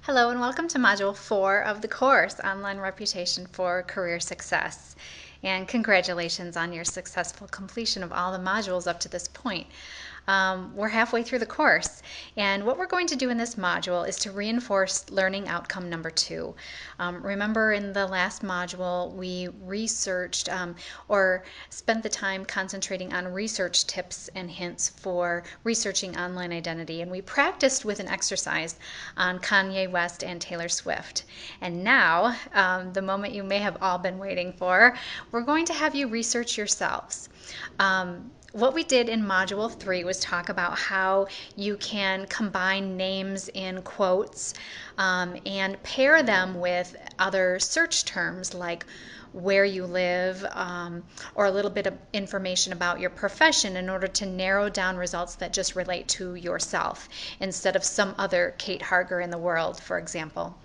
Hello and welcome to Module 4 of the course, Online Reputation for Career Success. And congratulations on your successful completion of all the modules up to this point. We're halfway through the course, and what we're going to do in this module is to reinforce learning outcome number 2. Remember, in the last module we researched or spent the time concentrating on research tips and hints for researching online identity, and we practiced with an exercise on Kanye West and Taylor Swift. And now, the moment you may have all been waiting for, we're going to have you research yourselves. What we did in Module 3 was talk about how you can combine names in quotes and pair them with other search terms like where you live or a little bit of information about your profession in order to narrow down results that just relate to yourself instead of some other Kate Harger in the world, for example.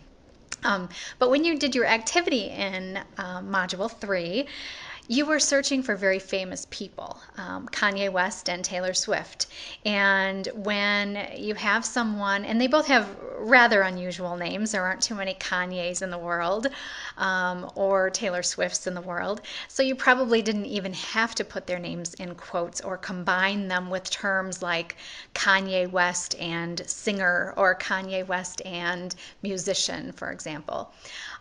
But when you did your activity in Module 3, you were searching for very famous people, Kanye West and Taylor Swift. And when you have someone, and they both have rather unusual names, there aren't too many Kanyes in the world or Taylor Swifts in the world, so you probably didn't even have to put their names in quotes or combine them with terms like Kanye West and singer or Kanye West and musician, for example.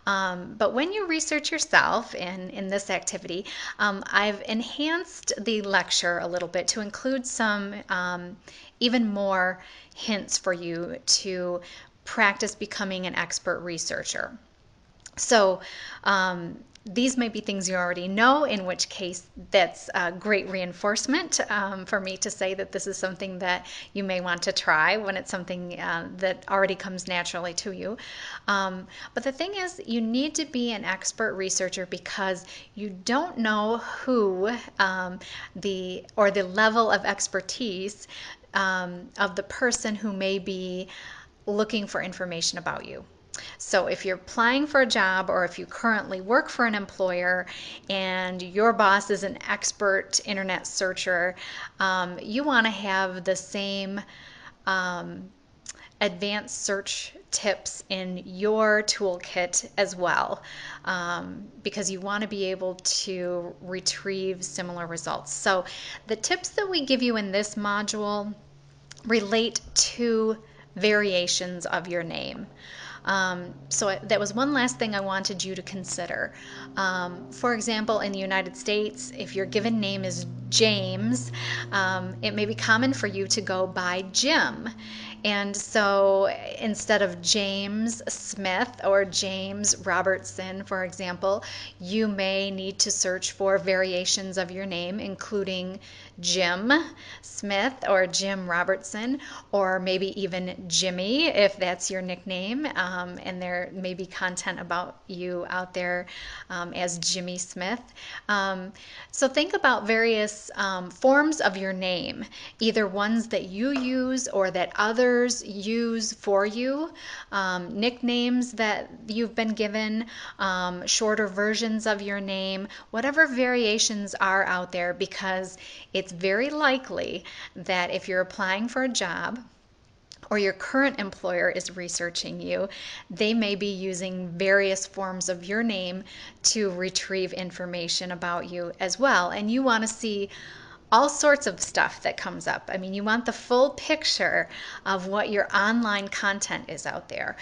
But when you research yourself in this activity, I've enhanced the lecture a little bit to include some even more hints for you to practice becoming an expert researcher. So these may be things you already know, in which case that's a great reinforcement for me to say that this is something that you may want to try when it's something that already comes naturally to you. But the thing is, you need to be an expert researcher because you don't know who the level of expertise of the person who may be looking for information about you. So if you're applying for a job or if you currently work for an employer and your boss is an expert internet searcher, you want to have the same advanced search tips in your toolkit as well, because you want to be able to retrieve similar results. So the tips that we give you in this module relate to variations of your name. So that was one last thing I wanted you to consider. For example, in the United States, if your given name is James, it may be common for you to go by Jim. And so instead of James Smith or James Robertson, for example, you may need to search for variations of your name, including Jim Smith or Jim Robertson, or maybe even Jimmy if that's your nickname, and there may be content about you out there as Jimmy Smith. So think about various forms of your name, either ones that you use or that others use for you, nicknames that you've been given, shorter versions of your name, whatever variations are out there, because it's very likely that if you're applying for a job or your current employer is researching you, they may be using various forms of your name to retrieve information about you as well. And you want to see all sorts of stuff that comes up. I mean, you want the full picture of what your online content is out there.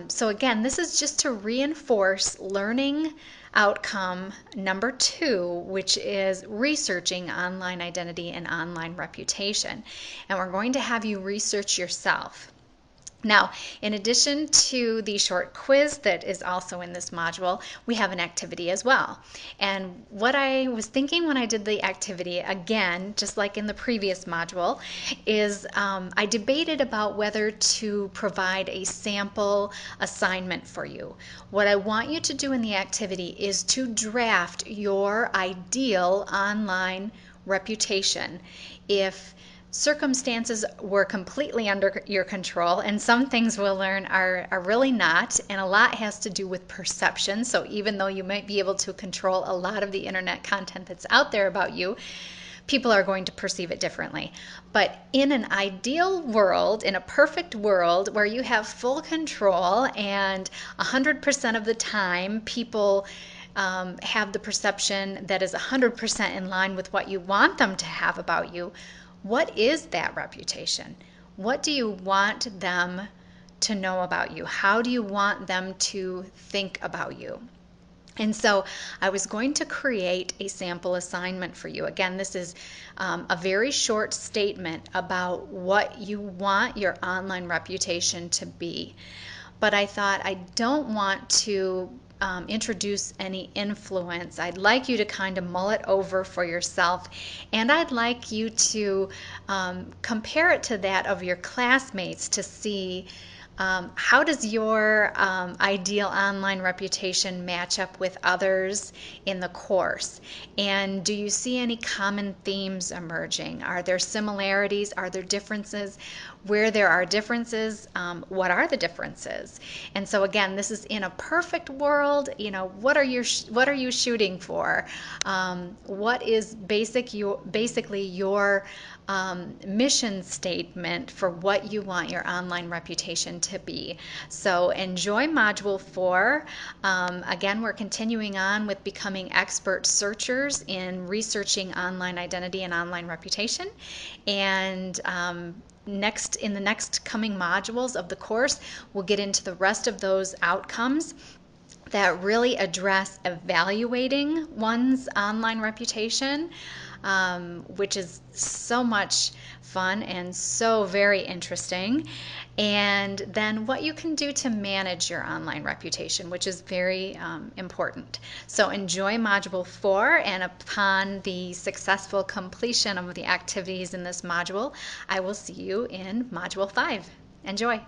So again, this is just to reinforce learning outcome number 2, which is researching online identity and online reputation. And we're going to have you research yourself. Now, in addition to the short quiz that is also in this module, we have an activity as well. And what I was thinking when I did the activity, again, just like in the previous module, is I debated about whether to provide a sample assignment for you. What I want you to do in the activity is to draft your ideal online reputation. If circumstances were completely under your control, and some things we'll learn are really not, and a lot has to do with perception. So even though you might be able to control a lot of the internet content that's out there about you, people are going to perceive it differently. But in an ideal world, in a perfect world where you have full control and 100% of the time people have the perception that is 100% in line with what you want them to have about you, what is that reputation? What do you want them to know about you? How do you want them to think about you? And so I was going to create a sample assignment for you. Again, this is a very short statement about what you want your online reputation to be. But I thought I don't want to introduce any influence. I'd like you to kind of mull it over for yourself, and I'd like you to compare it to that of your classmates to see how does your ideal online reputation match up with others in the course? And do you see any common themes emerging? Are there similarities? Are there differences? Where there are differences, what are the differences? And so again, this is in a perfect world. What are you shooting for? What is basically your mission statement for what you want your online reputation to be? So enjoy Module 4. Again, we're continuing on with becoming expert searchers in researching online identity and online reputation. And in the next coming modules of the course, we'll get into the rest of those outcomes that really address evaluating one's online reputation, which is so much fun and so very interesting. And then what you can do to manage your online reputation, which is very important. So enjoy Module 4, and upon the successful completion of the activities in this module, I will see you in Module 5. Enjoy.